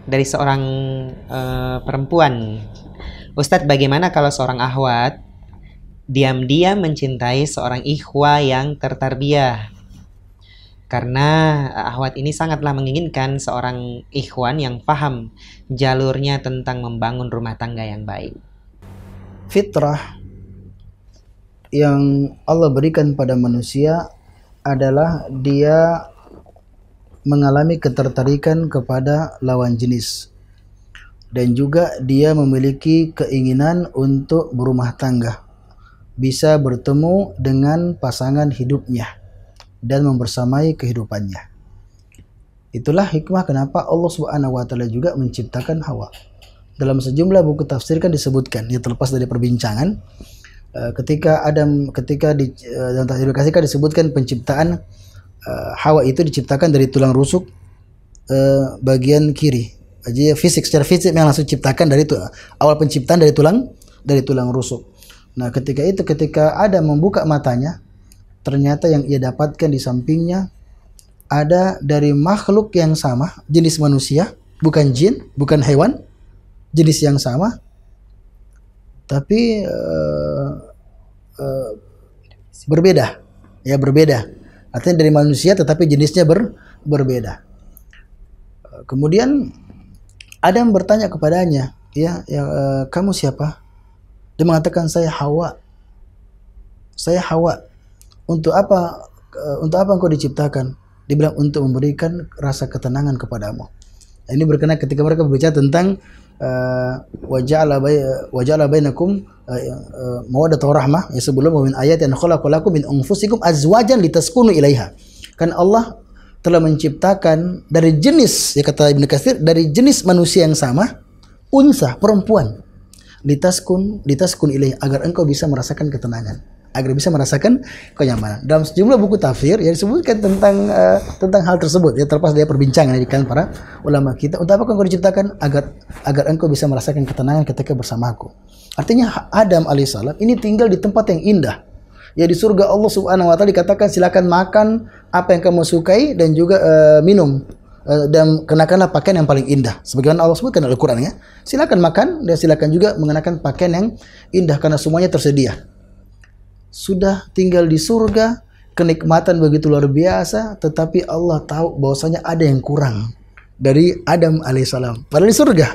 dari seorang perempuan. Ustadz, bagaimana kalau seorang akhwat diam-diam mencintai seorang ikhwa yang tertarbiyah? Karena akhwat ini sangatlah menginginkan seorang ikhwan yang paham jalurnya tentang membangun rumah tangga yang baik. Fitrah yang Allah berikan pada manusia adalah dia mengalami ketertarikan kepada lawan jenis, dan juga dia memiliki keinginan untuk berumah tangga, bisa bertemu dengan pasangan hidupnya dan membersamai kehidupannya. Itulah hikmah kenapa Allah Subhanahu wa taala juga menciptakan Hawa. Dalam sejumlah buku tafsir kan disebutkan, ya terlepas dari perbincangan, ketika dalam tafsir Ibnu Katsir kan disebutkan penciptaan Hawa itu diciptakan dari tulang rusuk bagian kiri. Jadi secara fisik memang langsung ciptakan dari itu, awal penciptaan dari tulang rusuk. Nah, ketika Adam membuka matanya, ternyata yang ia dapatkan di sampingnya ada dari makhluk yang sama, jenis manusia, bukan jin, bukan hewan, jenis yang sama, tapi berbeda. Ya, berbeda. Artinya dari manusia tetapi jenisnya berbeda. Kemudian Adam bertanya kepadanya, kamu siapa? Dia mengatakan, saya Hawa. Saya Hawa. Untuk apa engkau diciptakan? Dia bilang, untuk memberikan rasa ketenangan kepadamu. Ini berkenaan ketika mereka berbicara tentang waja'ala bainakum mawaddatan wa rahmah, ya sebelum min ayatin khalaqalakum min anfusikum azwajan litaskunu ilaiha. Kan Allah telah menciptakan dari jenis, ya kata Ibnu Katsir, dari jenis manusia yang sama, unsa, perempuan, litaskun ilaiha, agar engkau bisa merasakan ketenangan, agar bisa merasakan kenyamanan. Dalam sejumlah buku tafsir yang disebutkan tentang hal tersebut, ya terlepas dari perbincangan di kalangan para ulama kita, untuk apa engkau diciptakan? Agar engkau bisa merasakan ketenangan ketika bersamaku. Artinya Adam alaihissalam ini tinggal di tempat yang indah. Ya, di surga Allah Subhanahu wa taala dikatakan, silakan makan apa yang kamu sukai dan juga minum, dan kenakanlah pakaian yang paling indah. Sebagaimana Allah sebutkan dalam Al-Qur'an, ya. Silakan makan dan silakan juga mengenakan pakaian yang indah karena semuanya tersedia. Sudah tinggal di surga, kenikmatan begitu luar biasa, tetapi Allah tahu bahwasanya ada yang kurang dari Adam alaihissalam. Padahal di surga.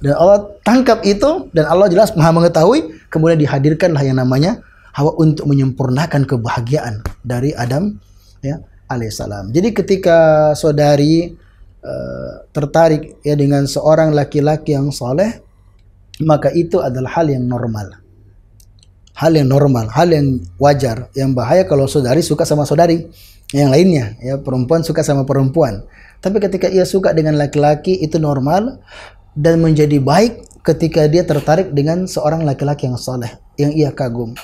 Dan Allah tangkap itu, dan Allah jelas maha mengetahui, kemudian dihadirkanlah yang namanya Hawa untuk menyempurnakan kebahagiaan dari Adam, ya, alaihissalam. Jadi ketika saudari tertarik, ya, dengan seorang laki-laki yang soleh, maka itu adalah hal yang normal. Hal yang normal, hal yang wajar. Yang bahaya kalau saudari suka sama saudari yang lainnya, ya, perempuan suka sama perempuan. Tapi ketika ia suka dengan laki-laki, itu normal, dan menjadi baik ketika dia tertarik dengan seorang laki-laki yang soleh, yang ia kagum.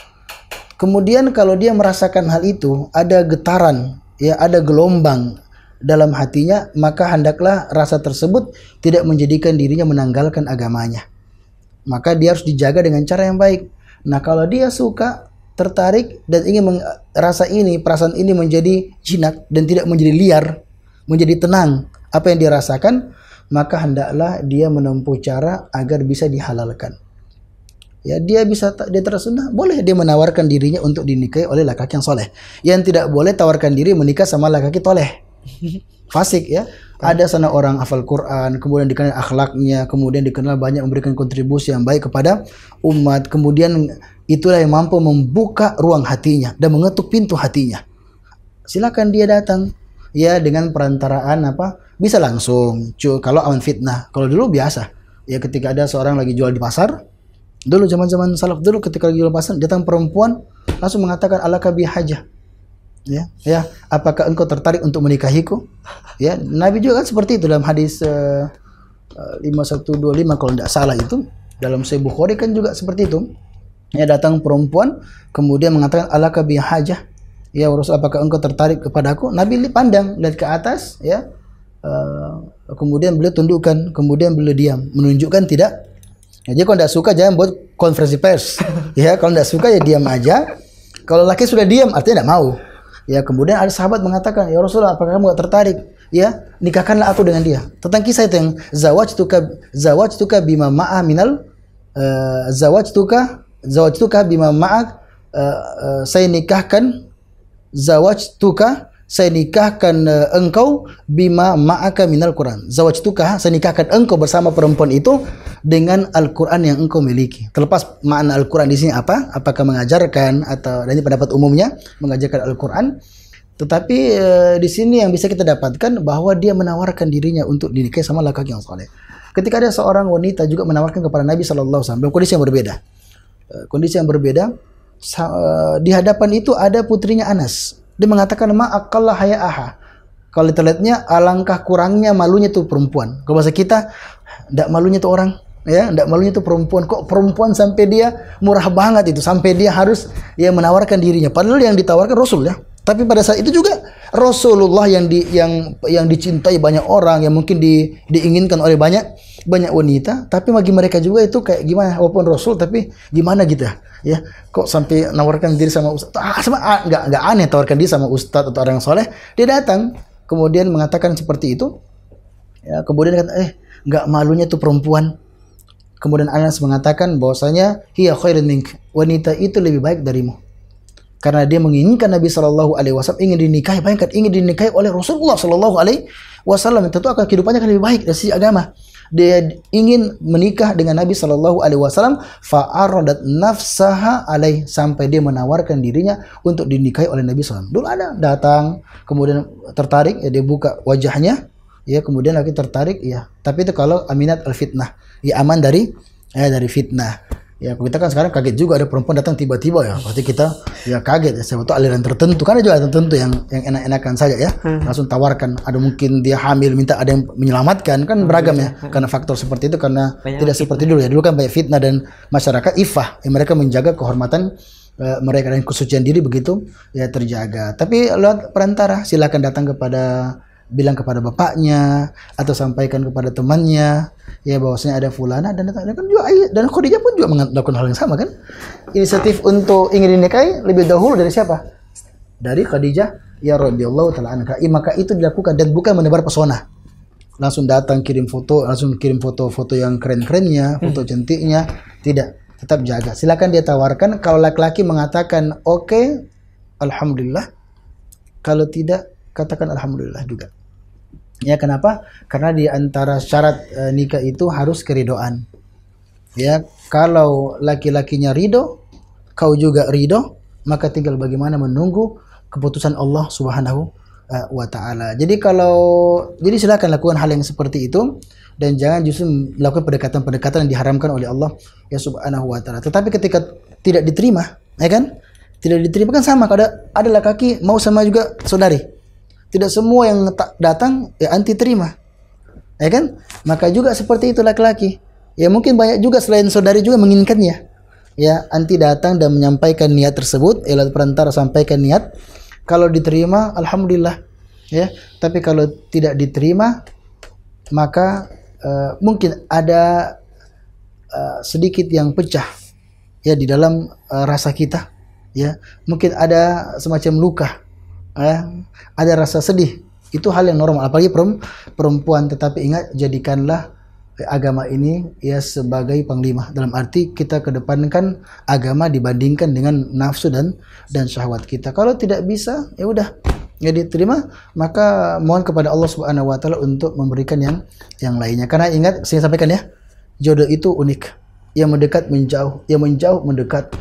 Kemudian kalau dia merasakan hal itu, ada getaran, ya, ada gelombang dalam hatinya, maka hendaklah rasa tersebut tidak menjadikan dirinya menanggalkan agamanya. Maka dia harus dijaga dengan cara yang baik. Nah, kalau dia suka, tertarik, dan ingin perasaan ini menjadi jinak dan tidak menjadi liar, menjadi tenang apa yang dia rasakan, maka hendaklah dia menempuh cara agar bisa dihalalkan. Ya, dia tersunnah, boleh dia menawarkan dirinya untuk dinikahi oleh laki-laki yang soleh. Yang tidak boleh tawarkan diri menikah sama laki-laki toleh, fasik, ya. Ada sana orang hafal Quran, kemudian dikenal akhlaknya, kemudian dikenal banyak memberikan kontribusi yang baik kepada umat, kemudian itulah yang mampu membuka ruang hatinya dan mengetuk pintu hatinya. Silakan dia datang, ya, dengan perantaraan apa? Bisa langsung, kalau aman fitnah. Kalau dulu biasa, ya, ketika ada seorang lagi jual di pasar, dulu zaman-zaman salaf dulu, ketika lagi jual di pasar, datang perempuan langsung mengatakan, alaka bi hajah. Ya, apakah engkau tertarik untuk menikahiku? Ya, Nabi juga kan seperti itu dalam hadis 5125 kalau tidak salah itu, dalam Sahih Bukhari kan juga seperti itu. Ya, datang perempuan kemudian mengatakan, alaka bi hajah. Ya Rasul, apakah engkau tertarik kepadaku? Nabi pandang, lihat ke atas, ya. Kemudian beliau tundukkan, kemudian beliau diam, menunjukkan tidak. Jadi kalau tidak suka jangan buat konferensi pers. Ya, kalau tidak suka ya diam aja. Kalau laki sudah diam artinya tidak mau. Ya, kemudian ada sahabat mengatakan, ya Rasulullah, apakah kamu tidak tertarik? ya nikahkanlah aku dengan dia. Tentang kisah itu yang zawajtuka bima ma'a minal zawajtuka bima ma'ak saya nikahkan engkau bima ma'aka minal Quran. Zawajtuka, saya nikahkan engkau bersama perempuan itu dengan Al-Quran yang engkau miliki. Terlepas makna Al-Quran di sini apa? Apakah mengajarkan atau dan ini pendapat umumnya mengajarkan Al-Quran. Tetapi di sini yang bisa kita dapatkan bahwa dia menawarkan dirinya untuk dinikahi sama laki-laki yang saleh. Ketika ada seorang wanita juga menawarkan kepada Nabi sallallahu alaihi wasallam kondisi yang berbeda. Kondisi yang berbeda di hadapan itu ada putrinya Anas. Dia mengatakan ma'aqalla haya'aha. Kalau kita lihatnya alangkah kurangnya malunya tuh perempuan. Kalau bahasa kita ndak malunya tuh orang, ya, ndak malunya tuh perempuan. Kok perempuan sampai dia murah banget itu, sampai dia harus ya menawarkan dirinya. Padahal yang ditawarkan Rasul ya. Tapi pada saat itu juga Rasulullah yang dicintai banyak orang, yang mungkin diinginkan oleh banyak wanita, tapi bagi mereka juga itu kayak gimana, walaupun Rasul tapi gimana gitu ya, kok sampai nawarkan diri sama ustaz, nggak aneh tawarkan diri sama ustaz atau orang yang soleh. Dia datang kemudian mengatakan seperti itu ya, kemudian kata nggak malunya tuh perempuan. Kemudian Anas mengatakan bahwasanya hiya khairun mink, wanita itu lebih baik darimu. Karena dia menginginkan Nabi Shallallahu Alaihi Wasallam, ingin dinikahi, bayangkan ingin dinikahi oleh Rasulullah Shallallahu Alaihi Wasallam. Tentu akan kehidupannya akan lebih baik dari sisi agama. Dia ingin menikah dengan Nabi Shallallahu Alaihi Wasallam, fa'aradat nafsaha alaih, sampai dia menawarkan dirinya untuk dinikahi oleh Nabi SAW. Dulu ada datang, kemudian tertarik, ya dia buka wajahnya, ya kemudian lagi tertarik, ya. Tapi itu kalau aminat al fitnah, ya aman dari fitnah. Ya kita kan sekarang kaget juga ada perempuan datang tiba-tiba ya, pasti kita ya kaget ya, sebetulnya aliran tertentu, karena juga ada tertentu yang enak-enakan saja ya, langsung tawarkan, ada mungkin dia hamil minta ada yang menyelamatkan, kan beragam ya, karena faktor seperti itu, karena tidak seperti dulu ya, dulu kan banyak fitnah dan masyarakat ifah, ya, mereka menjaga kehormatan mereka dan kesucian diri begitu ya terjaga. Tapi lewat perantara silakan datang bilang kepada bapaknya atau sampaikan kepada temannya ya bahwasanya ada fulana dan kan juga dan Khadijah pun juga melakukan hal yang sama kan. Inisiatif untuk ingin dinikahi lebih dahulu dari siapa? Dari Khadijah ya radhiyallahu taala anha. Maka itu dilakukan dan bukan menebar pesona. Langsung datang kirim foto yang keren-kerennya, foto cantiknya, tidak, tetap jaga. Silakan dia tawarkan, kalau laki-laki mengatakan oke, alhamdulillah. Kalau tidak, katakan alhamdulillah juga. Ya kenapa? Karena di antara syarat nikah itu harus keridoan. Ya, kalau laki-lakinya ridho, kau juga ridho, maka tinggal bagaimana menunggu keputusan Allah Subhanahu wa taala. Jadi silakan lakukan hal yang seperti itu dan jangan justru melakukan pendekatan-pendekatan yang diharamkan oleh Allah ya Subhanahu wa taala. Tetapi ketika tidak diterima, ya kan? Tidak diterima kan sama, ada laki-laki mau sama juga saudari. Tidak semua yang datang ya anti terima, ya kan? Maka juga seperti itu laki-laki. Ya mungkin banyak juga selain saudari juga menginginkannya. Ya anti datang dan menyampaikan niat tersebut, lewat perantara sampaikan niat. Kalau diterima, alhamdulillah. Ya, tapi kalau tidak diterima, maka mungkin ada sedikit yang pecah ya di dalam rasa kita. Ya, mungkin ada semacam luka. Ada rasa sedih, itu hal yang normal, apalagi perempuan. Tetapi ingat, jadikanlah agama ini ya sebagai panglima, dalam arti kita kedepankan agama dibandingkan dengan nafsu dan syahwat kita. Kalau tidak bisa, ya udah, ya diterima, maka mohon kepada Allah Subhanahu wa taala untuk memberikan yang lainnya. Karena ingat, saya sampaikan ya, jodoh itu unik. Yang mendekat menjauh, yang menjauh mendekat,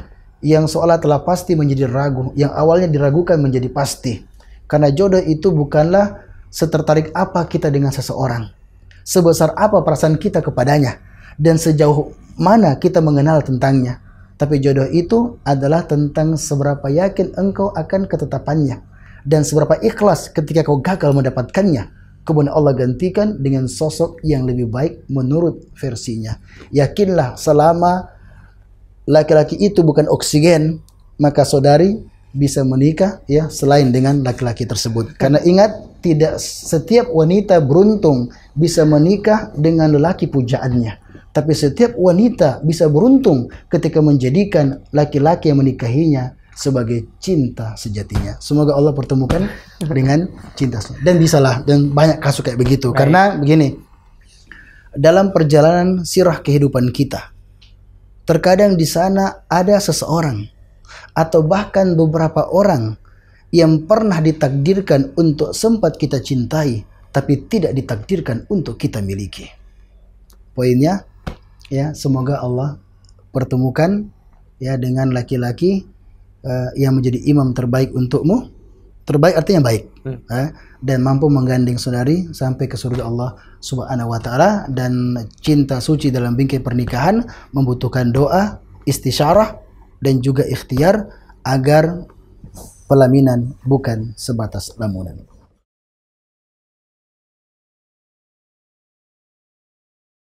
yang seolah telah pasti menjadi ragu, yang awalnya diragukan menjadi pasti. Karena jodoh itu bukanlah setertarik apa kita dengan seseorang, sebesar apa perasaan kita kepadanya, dan sejauh mana kita mengenal tentangnya. Tapi jodoh itu adalah tentang seberapa yakin engkau akan ketetapannya, dan seberapa ikhlas ketika kau gagal mendapatkannya. Kemudian Allah gantikan dengan sosok yang lebih baik menurut versinya. Yakinlah, selama laki-laki itu bukan oksigen, maka saudari bisa menikah ya selain dengan laki-laki tersebut. Karena ingat, tidak setiap wanita beruntung bisa menikah dengan lelaki pujaannya, tapi setiap wanita bisa beruntung ketika menjadikan laki-laki yang menikahinya sebagai cinta sejatinya. Semoga Allah pertemukan dengan cinta. Dan bisalah, dan banyak kasus kayak begitu. Baik. Karena begini, dalam perjalanan sirah kehidupan kita, terkadang di sana ada seseorang atau bahkan beberapa orang yang pernah ditakdirkan untuk sempat kita cintai, tapi tidak ditakdirkan untuk kita miliki. Poinnya, ya, semoga Allah pertemukan ya dengan laki-laki yang menjadi imam terbaik untukmu. Terbaik artinya baik, dan mampu menggandeng saudari sampai ke surga Allah Subhanahu wa taala. Dan cinta suci dalam bingkai pernikahan membutuhkan doa, istisyarah, dan juga ikhtiar agar pelaminan bukan sebatas lamunan.